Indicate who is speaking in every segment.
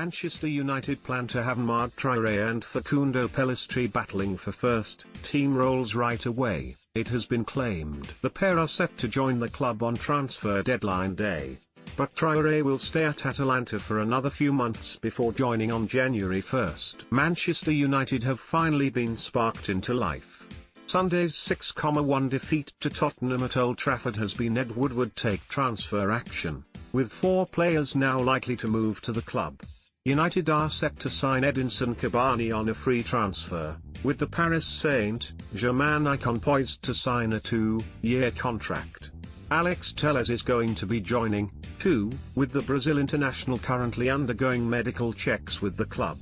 Speaker 1: Manchester United plan to have Traore and Facundo Pellistri battling for first-team roles right away. It has been claimed the pair are set to join the club on transfer deadline day. But Traore will stay at Atalanta for another few months before joining on January 1st. Manchester United have finally been sparked into life. Sunday's 6-1 defeat to Tottenham at Old Trafford has been Ed Woodward take transfer action, with 4 players now likely to move to the club. United are set to sign Edinson Cavani on a free transfer, with the Paris Saint-Germain icon poised to sign a 2-year contract. Alex Telles is going to be joining, too, with the Brazil international currently undergoing medical checks with the club.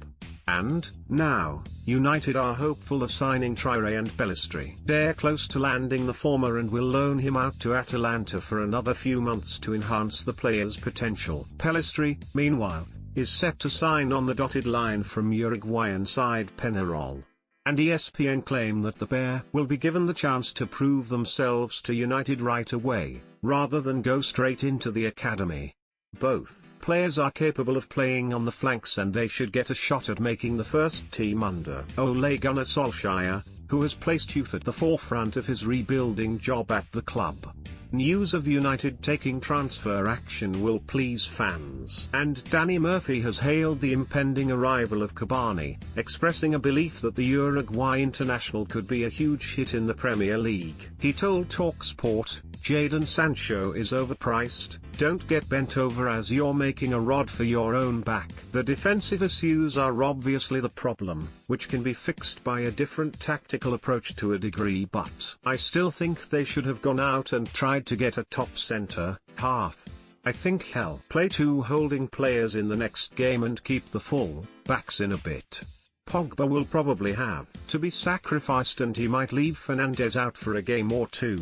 Speaker 1: And, now, United are hopeful of signing Traore and Pellistri. They're close to landing the former and will loan him out to Atalanta for another few months to enhance the player's potential. Pellistri, meanwhile, is set to sign on the dotted line from Uruguayan side Peñarol. And ESPN claim that the pair will be given the chance to prove themselves to United right away, rather than go straight into the academy. Both players are capable of playing on the flanks and they should get a shot at making the first team under Ole Gunnar Solskjaer, who has placed youth at the forefront of his rebuilding job at the club. News of United taking transfer action will please fans. And Danny Murphy has hailed the impending arrival of Cavani, expressing a belief that the Uruguay international could be a huge hit in the Premier League. He told TalkSport, "Jadon Sancho is overpriced, don't get bent over as you're making a rod for your own back." The defensive issues are obviously the problem, which can be fixed by a different tactical approach to a degree, but I still think they should have gone out and tried to get a top centre half. I think he'll play 2 holding players in the next game and keep the full backs in a bit. Pogba will probably have to be sacrificed and he might leave Fernandes out for a game or 2.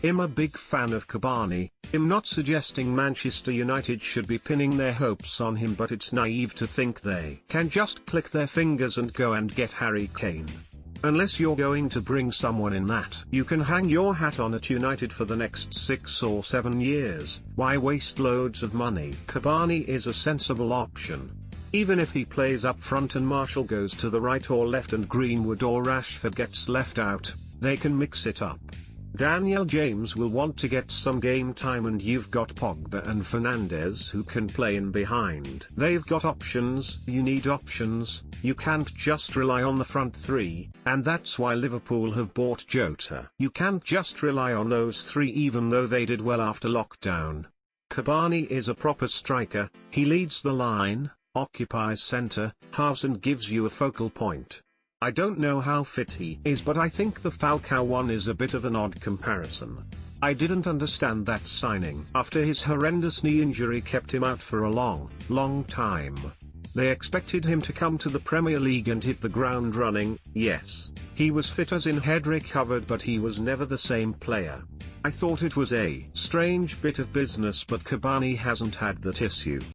Speaker 1: I'm a big fan of Cavani. I'm not suggesting Manchester United should be pinning their hopes on him, but it's naive to think they can just click their fingers and go and get Harry Kane. Unless you're going to bring someone in that you can hang your hat on at United for the next 6 or 7 years, why waste loads of money? Cavani is a sensible option. Even if he plays up front and Martial goes to the right or left and Greenwood or Rashford gets left out, they can mix it up. Daniel James will want to get some game time and you've got Pogba and Fernandes who can play in behind. They've got options. You need options, you can't just rely on the front 3, and that's why Liverpool have bought Jota. You can't just rely on those 3 even though they did well after lockdown. Cavani is a proper striker, he leads the line, occupies centre, halves and gives you a focal point. I don't know how fit he is, but I think the Falcao one is a bit of an odd comparison. I didn't understand that signing after his horrendous knee injury kept him out for a long time. They expected him to come to the Premier League and hit the ground running. Yes, he was fit as in head recovered, but he was never the same player. I thought it was a strange bit of business, but Cavani hasn't had that issue.